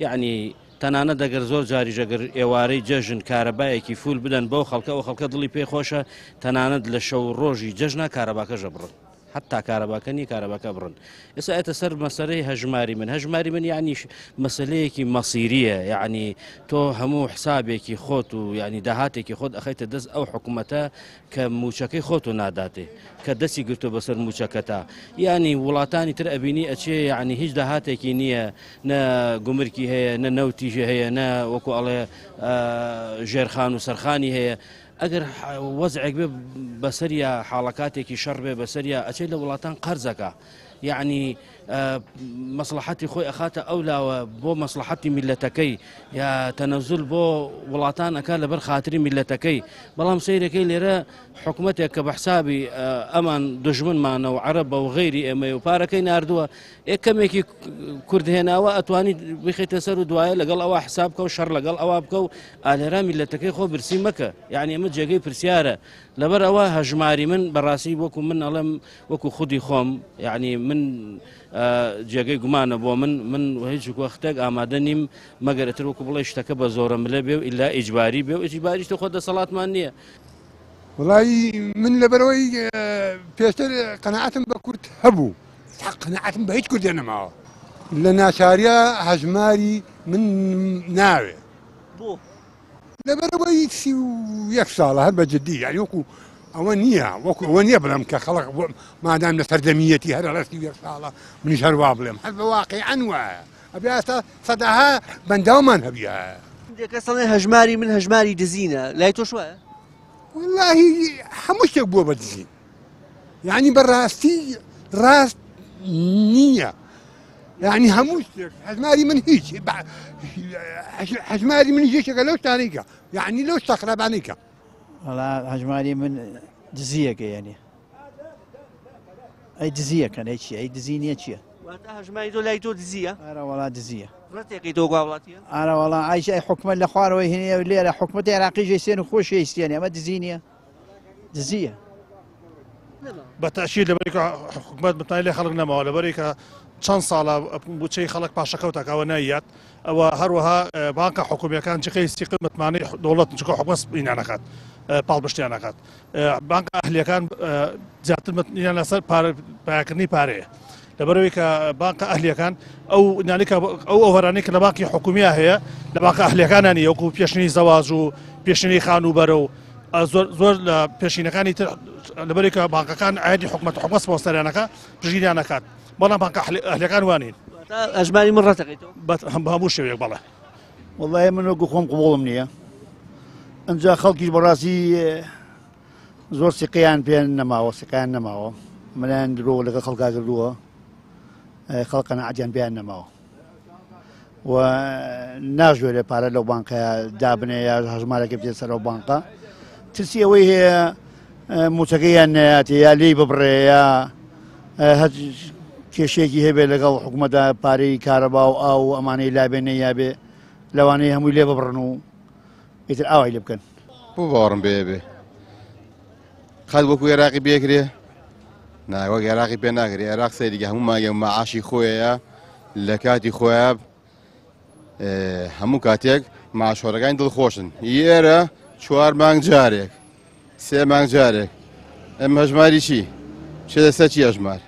یعنی تەنانەت دەگەر زۆر جاری ژەگەر ئێوارەی جەژن کارەبایەکی فول بدەن بەو خەڵکە ئەو خەڵکە دڵی پێی خۆشە تەنانەت لە شەو ڕۆژی جەژنا کارەباکەژە بڕن حتا کارەباکەنی کارەباکە بڕن ئێستا ئێتە سەر مەسەرەی هەژماری من یعنی مەسلەیەکی مەسیریە یعنی تۆ هەموو حسابێکی خۆت و ینی داهاتێکی خۆت ئەخەیتە دەست ئەو حکوومەتە کە موچەکەی خۆت و ناداتێ کە دەستی گرتو بەسەر موچەکەتا ینی وڵاتانی تر ئەبینی ئەچێ یعنی هیچ داهاتێکی نییە نە گومرکی هەیە نە نەوتیژە هەیە نە وەکو ئەڵێ ژێرخان و سەرخانی هەیە ئەگەر وەزعێک بێ بەسەریە حاڵەکاتێکی شەڕ بێ بەسەریە ئەچێت لە وڵاتان قەرزەکە یعنی مەسلحەتی خۆی ئەخاتە ئەولاوە بۆ مەسلحەتی میلەتەکەی یا تەنەزول بۆ وڵاتان ئەکات لەبەر خاتری میلەتەکەی بەڵام سەیرەکەی لێرە حکوومەتێک کە بە حسابی ئەمان دژمنمانە و عەرەبە و غەیری ئێمە و پارەکەی ناردووە یەکەمێکی کورد هێناوە ئەتوانی بخیتە سەر و دوایە لەگەڵ ئەوە حساب بکە و شەڕ لەگەڵ ئەوە بکە و ئالێرا میلەتەکەی خۆ برسی مەکە یعنی ئەمە جێگەی پرسیارە لەبەر ئەوە هەژماری من بەڕاستی وەکو من ئەڵێم وەکو خودی خۆم یعنی من جێگەی گومانە بۆ من هیچ وەختێک ئامادە نیم مەگەر ئەتر وەکو بڵێ شتەکە بە زۆرم لێ بێ و ئیلا ئیجباری بێ و ئیجباریشتە خۆ دەسەڵاتمان نییە. وڵی من لەبەرەوەی پێشتر قەنەعەتم بە کورد هەبوو قەنەعەتم بە هیچ کوردێ نەماوە لە ناچاریە هەژماری من ناوێ بۆ لەبەرەوەی 31 ساڵە هەر بە جددی یعنی وەکو ئەوە نییە وەکو ئەوە نییە بڵێم کە خەڵق مادام لە سەردەمیەتی هەر لە 31 ساڵە منیش هەروە بڵێم هەر بە واقعیان وایە ئەبێ ئێستا سەداها بەنداومان هەبیە کەسەڵێ هەژماری من هەژماری دزینە لای تۆش وایە؟ واللهی هەموو شتێک بووە بە دزین یعنی بەڕاستی ڕاست نییە یعنی هەموو شتێک هەژماری من هیچ هەژماری من هیچێکە لەو شتانەیکە یعنی لەو شتەقرەبانەیکە وڵا هەژماری من دزیەکە یعنی ئەی دزیەکەن ئەی چیە ئەی دزی نییە چییە؟ واتە هەژماری تۆ لای تۆ دزیە؟ ئارە وڵا دزیە ڕەتێکی تۆ گواوڵاتیە؟ ئارە وڵا ئایش ئەی حکومەت لە خوارەوەی هێنێ لێرە حکومەتی عێراقیژی سێن و خۆشی ئیسیێنێ ئەمە دزی نییە دزیە بەتەشیر لەبەرێکە حکومەت متمانە لێ خەڵک نەماوە لەبەرێکە چەند ساڵە بچەی خەڵک پاشەکەوتەکەوە نایەت ئەوە هەروەها بانکە حکومیەکان جقی سیقت متمانەی دەوڵەت چکە حکومەت ئینانەکات پاڵبشتیان نەکات بانکە ئەهلیەکان زیاتر متمانیان لەسەر پایەکردنی پارەیە لەبەرەوەی کە بانکە ئەهلیەکان ئەو نانیکە ئەو ئۆڤەرانەی کە لە بانکی حکومیە هەیە لە بانکە ئەهلیەکانانی وەکو پێشنی زەواج و پێشنی خانوبەرە و زۆر لە پێشینەکانی تر لەبەرێکە بانکەکان عادی حکومەت پۆستەریانەکە پژیریان نەکات بەڵام بانکە ئەهلیەکان وانین هەژماری من ڕەتەکەیتەوە هەموو شێوەیەک بەڵێ وڵای من وەکو خۆم قبوڵم نییە ئەمجا خەڵکیش بەڕاستی زۆر سقییان پێیان نەماوە سقییان نەماوە منیان درۆ لەگە خەڵکا کردووە خەڵق قەنەعەتیان پێیان نەماوە و ناژوێرێ پارە لەو بانکەیە دابنێ یا هەژمارەکە بچێت سەر ئەو بانکە ترسی ئەوەی هەیە موچەکەیان نەهاتێ یا لێی ببڕێ یا کێشێکی هەبێ لەگەڵ حکوومەتە پارەی کارەبا و ئاو ئەمانەی لابێنێ یابێ لەوانەیە هەمووی لێ ببڕن و ئیتر ئاوای لێ بکەن بۆ باوەڕم بێ خەت وەکو عێراقی بێکرێ ناوەک عێراقی پێ ناکرێ عێراق سەیریگە هەموو ماگە مەعاشی خۆیە لە کاتی خۆیان هەموو کاتێک ماشۆرەکانی دڵخۆشن ئێرە 4 مانگ جارێک 3 مانگ جارێک ئەم هەژماری چی؟ چێ دەسە چی هەژمار؟